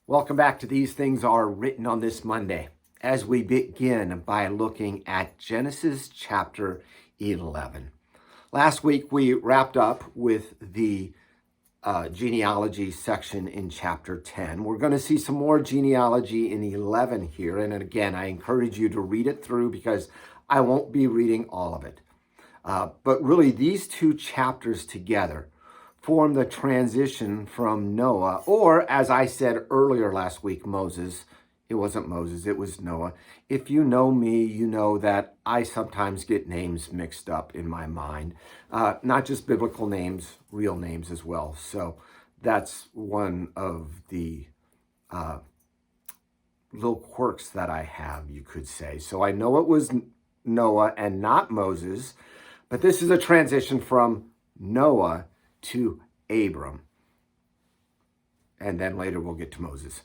Welcome back to These Things Are Written on this Monday, as we begin by looking at Genesis chapter 11. Last week we wrapped up with the genealogy section in chapter 10. We're going to see some more genealogy in 11 here, and again, I encourage you to read it through because I won't be reading all of it. But really, these two chapters together form the transition from Noah, or as I said earlier last week, Moses. It wasn't Moses, it was Noah. If you know me, you know that I sometimes get names mixed up in my mind. Not just biblical names, real names as well. So that's one of the little quirks that I have, you could say. So I know it was Noah and not Moses, but this is a transition from Noah to Abram. And then later we'll get to Moses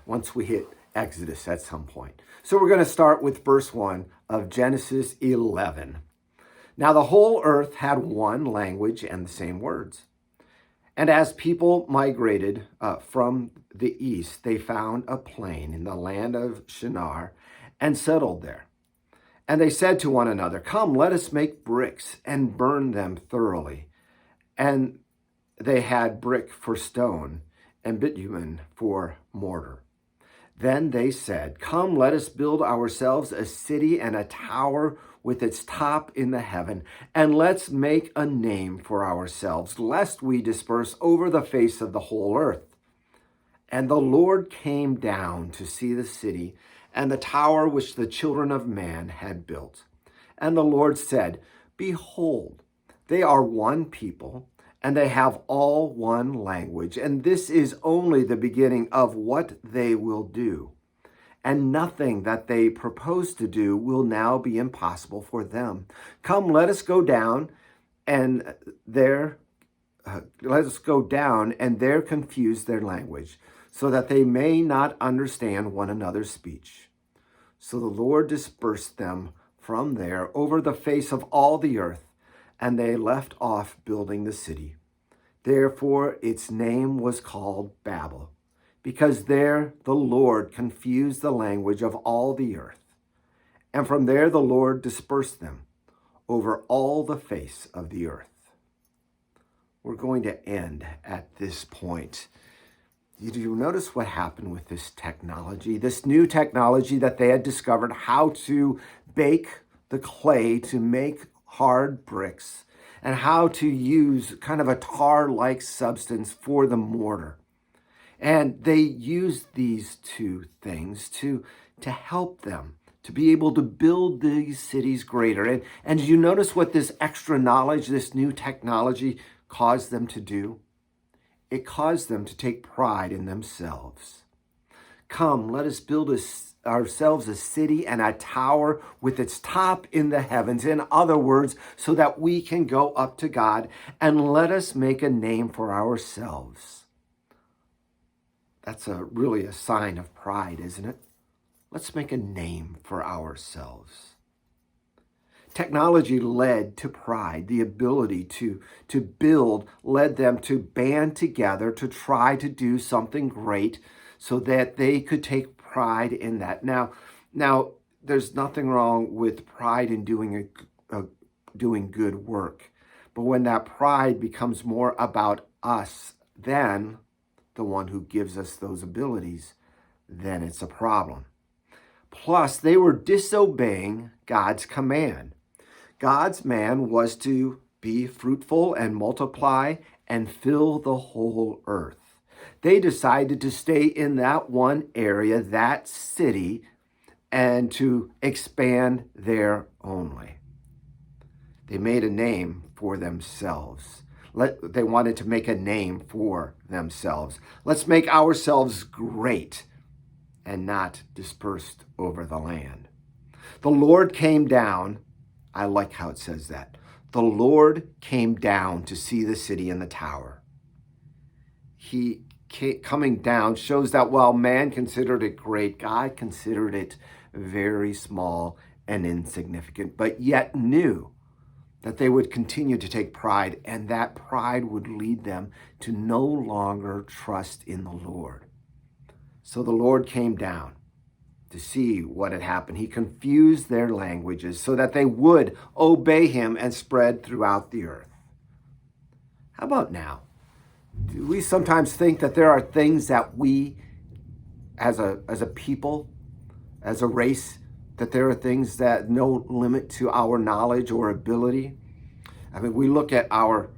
once we hit Exodus at some point. So we're going to start with verse 1 of Genesis 11. Now the whole earth had one language and the same words. And as people migrated from the east, they found a plain in the land of Shinar and settled there. And they said to one another, "Come, let us make bricks and burn them thoroughly." And they had brick for stone and bitumen for mortar. Then they said, "Come, let us build ourselves a city and a tower with its top in the heaven, and let's make a name for ourselves, lest we disperse over the face of the whole earth." And the Lord came down to see the city and the tower which the children of man had built. And the Lord said, "Behold, they are one people, and they have all one language, and this is only the beginning of what they will do. And nothing that they propose to do will now be impossible for them. Come, let us go down and there confuse their language, so that they may not understand one another's speech." So the Lord dispersed them from there over the face of all the earth, and they left off building the city. Therefore its name was called Babel, because there the Lord confused the language of all the earth. And from there the Lord dispersed them over all the face of the earth. We're going to end at this point. Did you notice what happened with this technology? This new technology that they had discovered, how to bake the clay to make hard bricks, and how to use kind of a tar-like substance for the mortar. And they used these two things to help them to be able to build these cities greater. And you notice what this extra knowledge, this new technology caused them to do? It caused them to take pride in themselves. "Come, let us build ourselves a city and a tower with its top in the heavens." In other words, so that we can go up to God, and let us make a name for ourselves. That's really a sign of pride, isn't it? Let's make a name for ourselves. Technology led to pride. The ability to build led them to band together to try to do something great so that they could take pride in that. Now, there's nothing wrong with pride in doing good work. But when that pride becomes more about us than the one who gives us those abilities, then it's a problem. Plus, they were disobeying God's command. God's man was to be fruitful and multiply and fill the whole earth. They decided to stay in that one area, that city, and to expand there only. They made a name for themselves. They wanted to make a name for themselves. Let's make ourselves great and not dispersed over the land. The Lord came down. I like how it says that. The Lord came down to see the city and the tower. He coming down shows that while man considered it great, God considered it very small and insignificant, but yet knew that they would continue to take pride, and that pride would lead them to no longer trust in the Lord. So the Lord came down to see what had happened. He confused their languages so that they would obey him and spread throughout the earth. How about now? Do we sometimes think that there are things that we, as a people, as a race, that there are things that no limit to our knowledge or ability? I mean, we look at our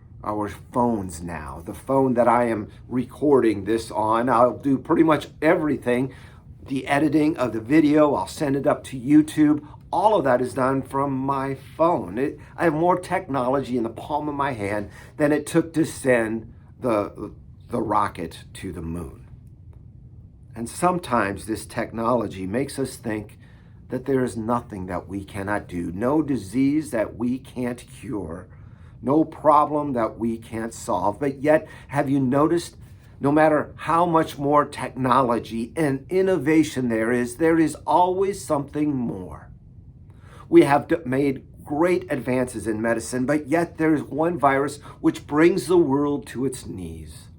phones now. The phone that I am recording this on, I'll do pretty much everything. The editing of the video, I'll send it up to YouTube. All of that is done from my phone. I have more technology in the palm of my hand than it took to send the rocket to the moon. And sometimes this technology makes us think that there is nothing that we cannot do, no disease that we can't cure, no problem that we can't solve. But yet, have you noticed, no matter how much more technology and innovation there is always something more. We have made great advances in medicine, but yet there is one virus which brings the world to its knees.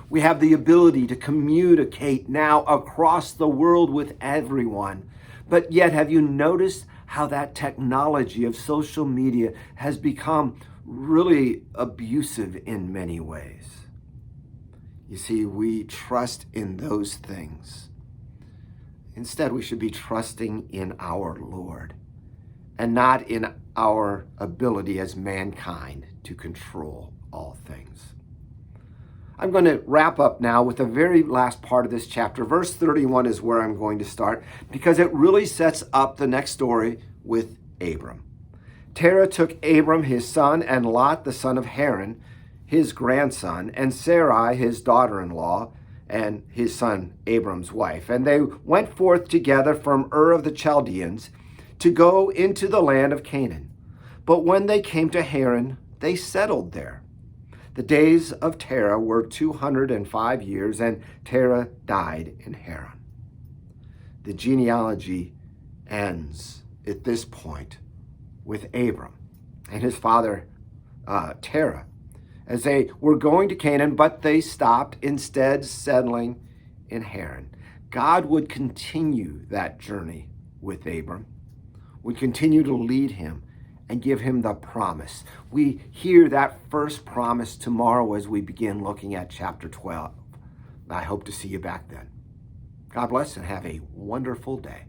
We have the ability to communicate now across the world with everyone. But yet, have you noticed how that technology of social media has become really abusive in many ways? You see, we trust in those things. Instead, we should be trusting in our Lord and not in our ability as mankind to control all things. I'm going to wrap up now with the very last part of this chapter. Verse 31 is where I'm going to start because it really sets up the next story with Abram. Terah took Abram his son and Lot the son of Haran, his grandson, and Sarai his daughter-in-law, and his son Abram's wife. And they went forth together from Ur of the Chaldeans to go into the land of Canaan. But when they came to Haran, they settled there. The days of Terah were 205 years, and Terah died in Haran. The genealogy ends at this point with Abram and his father Terah, as they were going to Canaan, but they stopped instead settling in Haran. God would continue that journey with Abram, would continue to lead him and give him the promise. We hear that first promise tomorrow as we begin looking at chapter 12. I hope to see you back then. God bless and have a wonderful day.